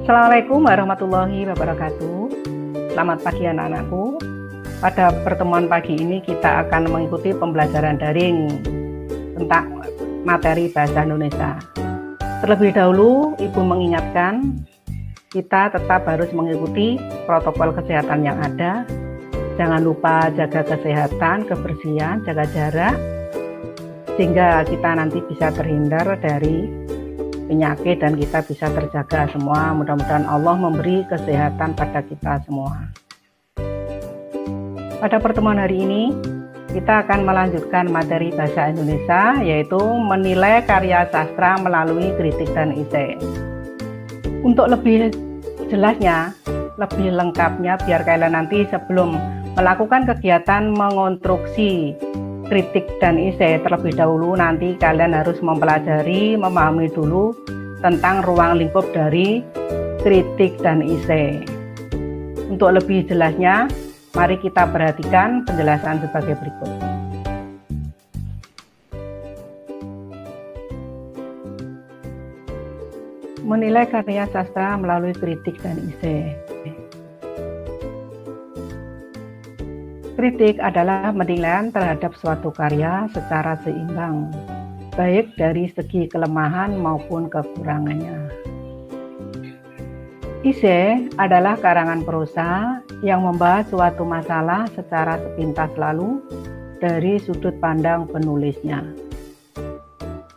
Assalamualaikum warahmatullahi wabarakatuh. Selamat pagi anak-anakku. Pada pertemuan pagi ini kita akan mengikuti pembelajaran daring tentang materi bahasa Indonesia. Terlebih dahulu, Ibu mengingatkan kita tetap harus mengikuti protokol kesehatan yang ada. Jangan lupa jaga kesehatan, kebersihan, jaga jarak, sehingga kita nanti bisa terhindar dari penyakit dan kita bisa terjaga semua. Mudah-mudahan Allah memberi kesehatan pada kita semua. Pada pertemuan hari ini kita akan melanjutkan materi bahasa Indonesia, yaitu menilai karya sastra melalui kritik dan esai. Untuk lebih jelasnya, lebih lengkapnya, biar kalian nanti sebelum melakukan kegiatan mengonstruksi kritik dan esai terlebih dahulu, nanti kalian harus mempelajari, memahami dulu tentang ruang lingkup dari kritik dan esai. Untuk lebih jelasnya, mari kita perhatikan penjelasan sebagai berikut. Menilai karya sastra melalui kritik dan esai. Kritik adalah penilaian terhadap suatu karya secara seimbang, baik dari segi kelemahan maupun kekurangannya. Esai adalah karangan prosa yang membahas suatu masalah secara sepintas lalu dari sudut pandang penulisnya.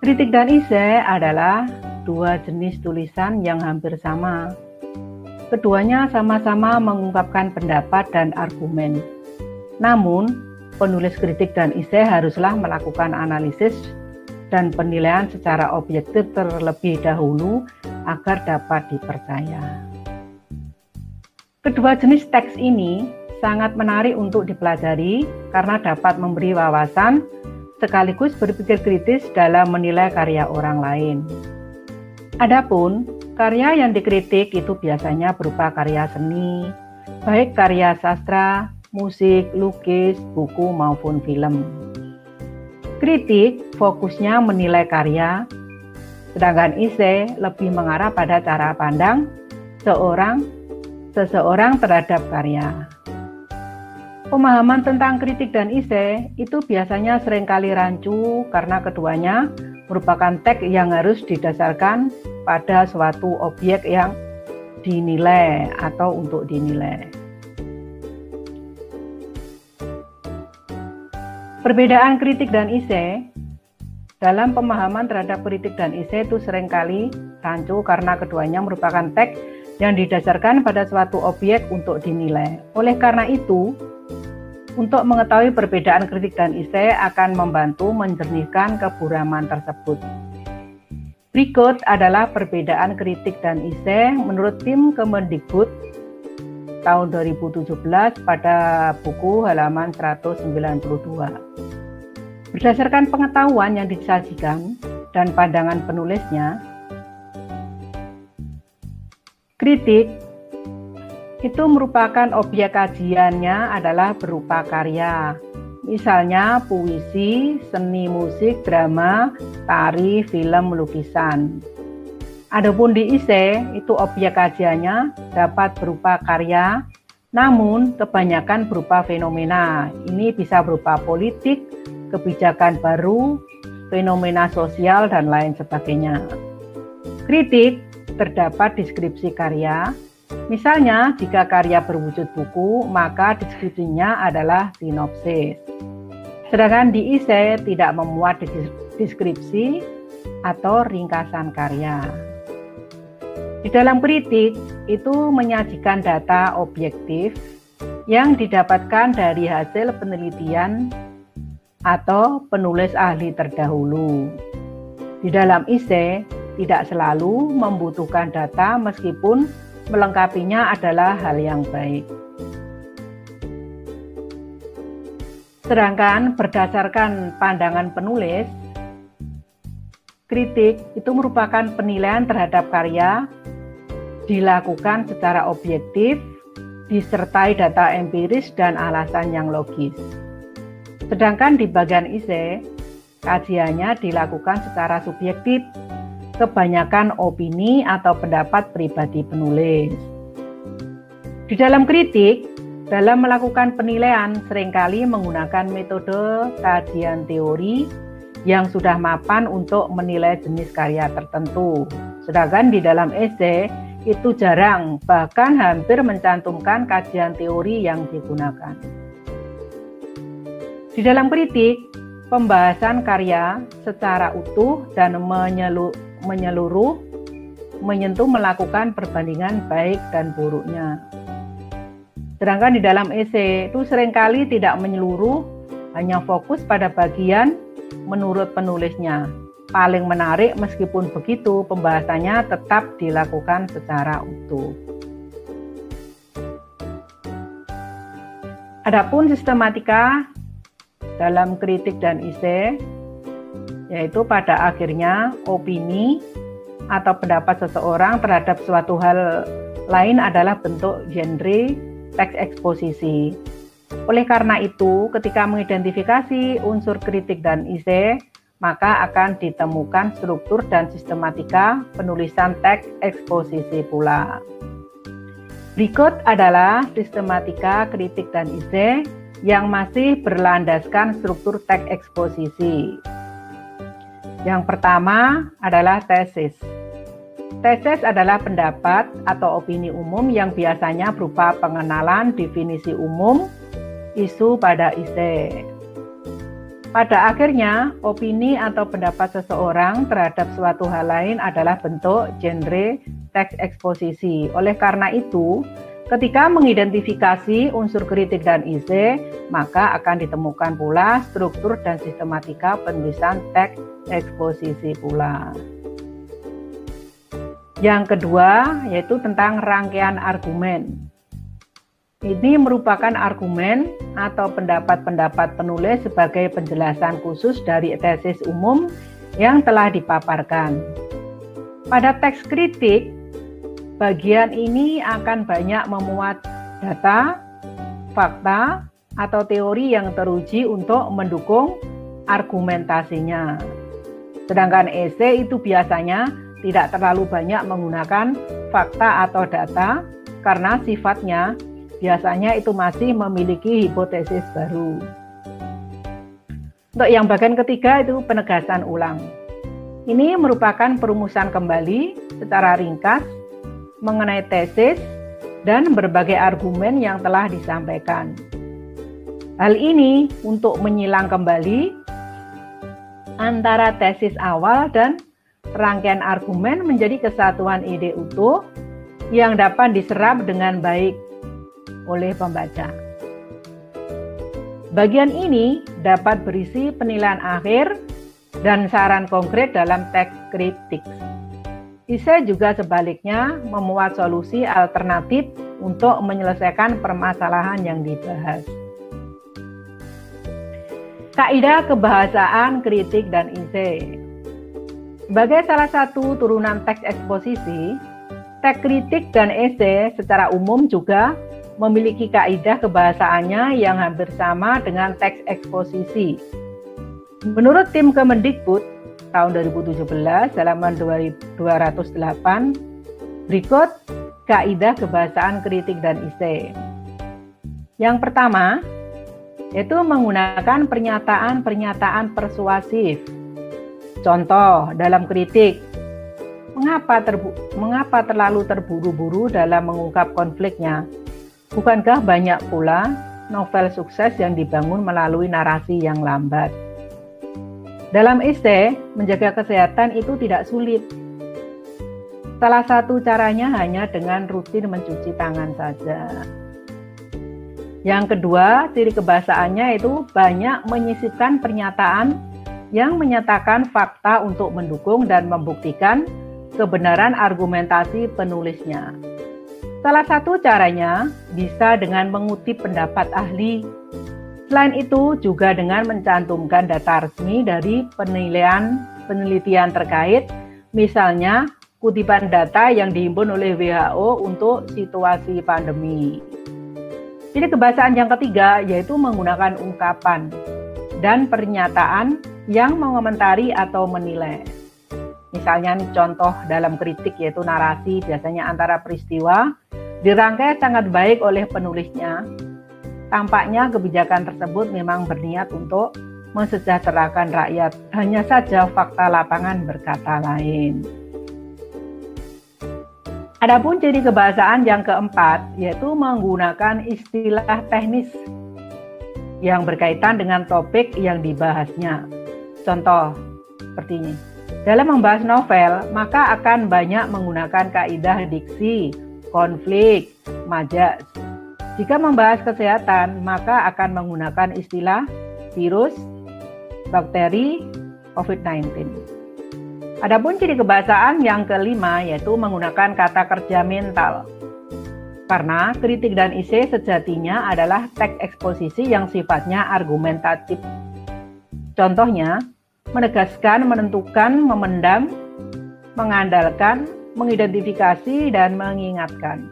Kritik dan esai adalah dua jenis tulisan yang hampir sama. Keduanya sama-sama mengungkapkan pendapat dan argumen. Namun, penulis kritik dan esai haruslah melakukan analisis dan penilaian secara objektif terlebih dahulu agar dapat dipercaya. Kedua jenis teks ini sangat menarik untuk dipelajari karena dapat memberi wawasan sekaligus berpikir kritis dalam menilai karya orang lain. Adapun karya yang dikritik itu biasanya berupa karya seni, baik karya sastra, musik, lukis, buku maupun film. Kritik fokusnya menilai karya, sedangkan esai lebih mengarah pada cara pandang seseorang terhadap karya. Pemahaman tentang kritik dan esai itu biasanya seringkali rancu karena keduanya merupakan teks yang harus didasarkan pada suatu objek yang dinilai atau untuk dinilai. Perbedaan kritik dan esai dalam pemahaman terhadap kritik dan esai itu seringkali rancu karena keduanya merupakan teks yang didasarkan pada suatu objek untuk dinilai. Oleh karena itu, untuk mengetahui perbedaan kritik dan esai akan membantu menjernihkan keburaman tersebut. Berikut adalah perbedaan kritik dan esai menurut tim Kemendikbud tahun 2017 pada buku halaman 192. Berdasarkan pengetahuan yang disajikan dan pandangan penulisnya, kritik itu merupakan objek kajiannya adalah berupa karya, misalnya puisi, seni musik, drama, tari, film, lukisan. Adapun di esai, itu objek kajiannya dapat berupa karya, namun kebanyakan berupa fenomena. Ini bisa berupa politik, kebijakan baru, fenomena sosial, dan lain sebagainya. Kritik terdapat deskripsi karya. Misalnya, jika karya berwujud buku, maka deskripsinya adalah sinopsis. Sedangkan di esai tidak memuat deskripsi atau ringkasan karya. Di dalam kritik itu menyajikan data objektif yang didapatkan dari hasil penelitian atau penulis ahli terdahulu. Di dalam esai tidak selalu membutuhkan data meskipun melengkapinya adalah hal yang baik. Sedangkan berdasarkan pandangan penulis, kritik itu merupakan penilaian terhadap karya dilakukan secara objektif, disertai data empiris dan alasan yang logis. Sedangkan di bagian esai, kajiannya dilakukan secara subjektif kebanyakan opini atau pendapat pribadi penulis. Di dalam kritik, dalam melakukan penilaian seringkali menggunakan metode kajian teori yang sudah mapan untuk menilai jenis karya tertentu. Sedangkan di dalam esai itu jarang, bahkan hampir mencantumkan kajian teori yang digunakan. Di dalam kritik, pembahasan karya secara utuh dan menyeluruh menyentuh melakukan perbandingan baik dan buruknya. Sedangkan di dalam esai itu seringkali tidak menyeluruh, hanya fokus pada bagian menurut penulisnya. Paling menarik, meskipun begitu pembahasannya tetap dilakukan secara utuh. Adapun sistematika dalam kritik dan esai, yaitu pada akhirnya opini atau pendapat seseorang terhadap suatu hal lain adalah bentuk genre teks eksposisi. Oleh karena itu, ketika mengidentifikasi unsur kritik dan esai, maka akan ditemukan struktur dan sistematika penulisan teks eksposisi pula. Berikut adalah sistematika kritik dan esai yang masih berlandaskan struktur teks eksposisi. Yang pertama adalah tesis. Tesis adalah pendapat atau opini umum yang biasanya berupa pengenalan definisi umum isu pada esai. Pada akhirnya, opini atau pendapat seseorang terhadap suatu hal lain adalah bentuk genre teks eksposisi. Oleh karena itu, ketika mengidentifikasi unsur kritik dan esai, maka akan ditemukan pula struktur dan sistematika penulisan teks eksposisi pula. Yang kedua, yaitu tentang rangkaian argumen. Ini merupakan argumen atau pendapat-pendapat penulis sebagai penjelasan khusus dari tesis umum yang telah dipaparkan. Pada teks kritik, bagian ini akan banyak memuat data, fakta, atau teori yang teruji untuk mendukung argumentasinya. Sedangkan esai itu biasanya tidak terlalu banyak menggunakan fakta atau data karena sifatnya biasanya itu masih memiliki hipotesis baru. Untuk yang bagian ketiga itu penegasan ulang. Ini merupakan perumusan kembali secara ringkas mengenai tesis dan berbagai argumen yang telah disampaikan. Hal ini untuk menyilang kembali antara tesis awal dan rangkaian argumen menjadi kesatuan ide utuh yang dapat diserap dengan baik oleh pembaca. Bagian ini dapat berisi penilaian akhir dan saran konkret dalam teks kritik. Esai juga sebaliknya memuat solusi alternatif untuk menyelesaikan permasalahan yang dibahas. Kaidah kebahasaan kritik dan esai. Sebagai salah satu turunan teks eksposisi, teks kritik dan esai secara umum juga memiliki kaidah kebahasaannya yang hampir sama dengan teks eksposisi. Menurut tim Kemendikbud tahun 2017 halaman 208, berikut kaidah kebahasaan kritik dan esai. Yang pertama, yaitu menggunakan pernyataan-pernyataan persuasif. Contoh dalam kritik, mengapa terlalu terburu-buru dalam mengungkap konfliknya? Bukankah banyak pula novel sukses yang dibangun melalui narasi yang lambat? Dalam esai, menjaga kesehatan itu tidak sulit. Salah satu caranya hanya dengan rutin mencuci tangan saja. Yang kedua, ciri kebahasaannya itu banyak menyisipkan pernyataan yang menyatakan fakta untuk mendukung dan membuktikan kebenaran argumentasi penulisnya. Salah satu caranya bisa dengan mengutip pendapat ahli. Selain itu juga dengan mencantumkan data resmi dari penelitian terkait, misalnya kutipan data yang dihimpun oleh WHO untuk situasi pandemi. Jadi kebahasaan yang ketiga yaitu menggunakan ungkapan dan pernyataan yang mengomentari atau menilai. Misalnya nih, contoh dalam kritik yaitu narasi biasanya antara peristiwa dirangkai sangat baik oleh penulisnya. Tampaknya kebijakan tersebut memang berniat untuk mensejahterakan rakyat. Hanya saja fakta lapangan berkata lain. Adapun ciri kebahasaan yang keempat yaitu menggunakan istilah teknis yang berkaitan dengan topik yang dibahasnya. Contoh seperti ini. Dalam membahas novel, maka akan banyak menggunakan kaidah diksi, konflik, majas. Jika membahas kesehatan, maka akan menggunakan istilah virus, bakteri, COVID-19. Adapun ciri kebahasaan yang kelima yaitu menggunakan kata kerja mental. Karena kritik dan isi sejatinya adalah teks eksposisi yang sifatnya argumentatif. Contohnya, menegaskan, menentukan, memendam, mengandalkan, mengidentifikasi, dan mengingatkan.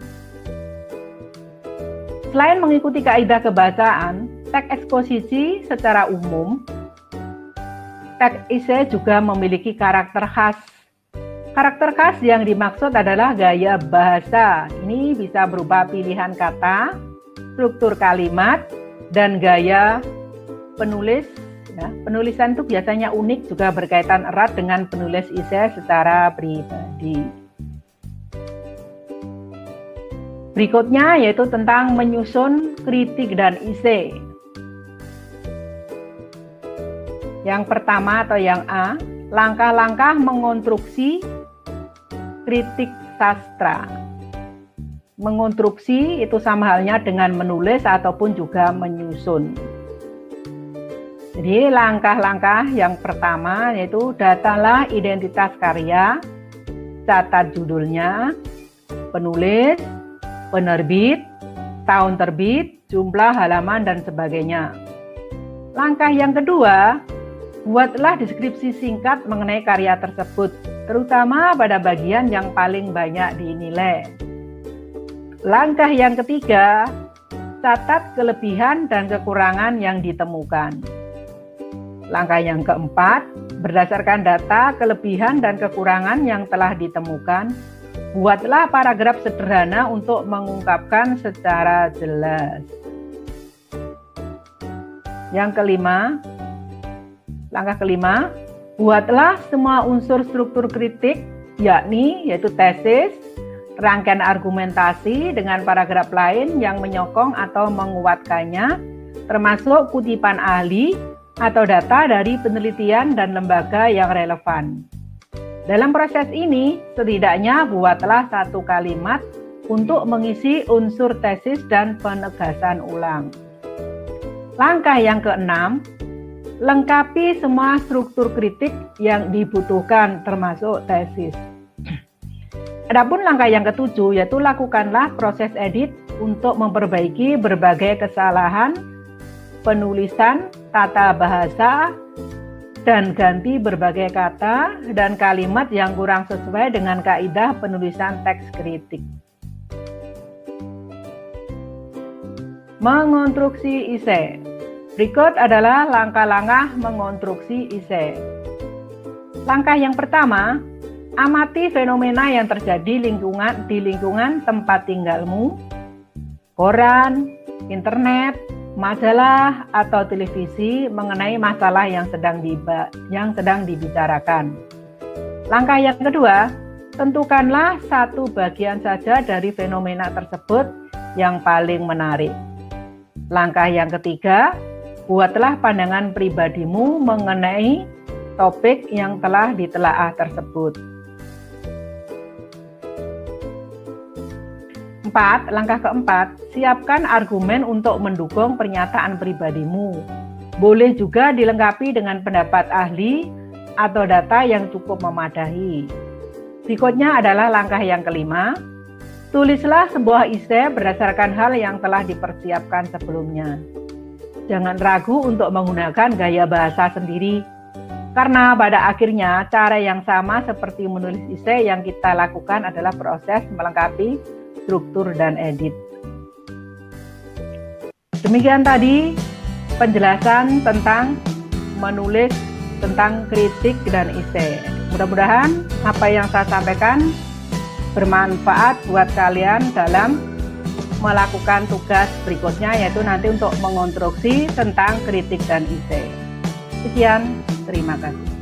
Selain mengikuti kaidah kebahasaan, teks eksposisi secara umum, teks esai juga memiliki karakter khas. Karakter khas yang dimaksud adalah gaya bahasa. Ini bisa berupa pilihan kata, struktur kalimat, dan gaya penulis. Ya, penulisan itu biasanya unik, juga berkaitan erat dengan penulis esai secara pribadi. Berikutnya yaitu tentang menyusun kritik dan esai. Yang pertama atau yang A, langkah-langkah mengonstruksi kritik sastra. Mengonstruksi itu sama halnya dengan menulis ataupun juga menyusun. Jadi langkah-langkah yang pertama yaitu datalah identitas karya, catat judulnya, penulis, penerbit, tahun terbit, jumlah halaman, dan sebagainya. Langkah yang kedua, buatlah deskripsi singkat mengenai karya tersebut, terutama pada bagian yang paling banyak dinilai. Langkah yang ketiga, catat kelebihan dan kekurangan yang ditemukan. Langkah yang keempat, berdasarkan data, kelebihan, dan kekurangan yang telah ditemukan, buatlah paragraf sederhana untuk mengungkapkan secara jelas. Yang kelima, langkah kelima, buatlah semua unsur struktur kritik, yaitu tesis, rangkaian argumentasi dengan paragraf lain yang menyokong atau menguatkannya, termasuk kutipan ahli, atau data dari penelitian dan lembaga yang relevan. Dalam proses ini, setidaknya buatlah satu kalimat untuk mengisi unsur tesis dan penegasan ulang. Langkah yang keenam, lengkapi semua struktur kritik yang dibutuhkan termasuk tesis. Adapun langkah yang ketujuh yaitu lakukanlah proses edit untuk memperbaiki berbagai kesalahan penulisan, tata bahasa, dan ganti berbagai kata dan kalimat yang kurang sesuai dengan kaidah penulisan teks kritik. Mengonstruksi esai. Berikut adalah langkah-langkah mengonstruksi esai. Langkah yang pertama, amati fenomena yang terjadi di lingkungan tempat tinggalmu, koran, internet, majalah, atau televisi mengenai masalah yang sedang dibicarakan. Langkah yang kedua, tentukanlah satu bagian saja dari fenomena tersebut yang paling menarik. Langkah yang ketiga, buatlah pandangan pribadimu mengenai topik yang telah ditelaah tersebut. 4. Langkah keempat, siapkan argumen untuk mendukung pernyataan pribadimu. Boleh juga dilengkapi dengan pendapat ahli atau data yang cukup memadai. Berikutnya adalah langkah yang kelima, tulislah sebuah esai berdasarkan hal yang telah dipersiapkan sebelumnya. Jangan ragu untuk menggunakan gaya bahasa sendiri, karena pada akhirnya cara yang sama seperti menulis esai yang kita lakukan adalah proses melengkapi struktur dan edit. Demikian tadi penjelasan tentang menulis tentang kritik dan esai. Mudah-mudahan apa yang saya sampaikan bermanfaat buat kalian dalam melakukan tugas berikutnya, yaitu nanti untuk mengonstruksi tentang kritik dan isi. Sekian, terima kasih.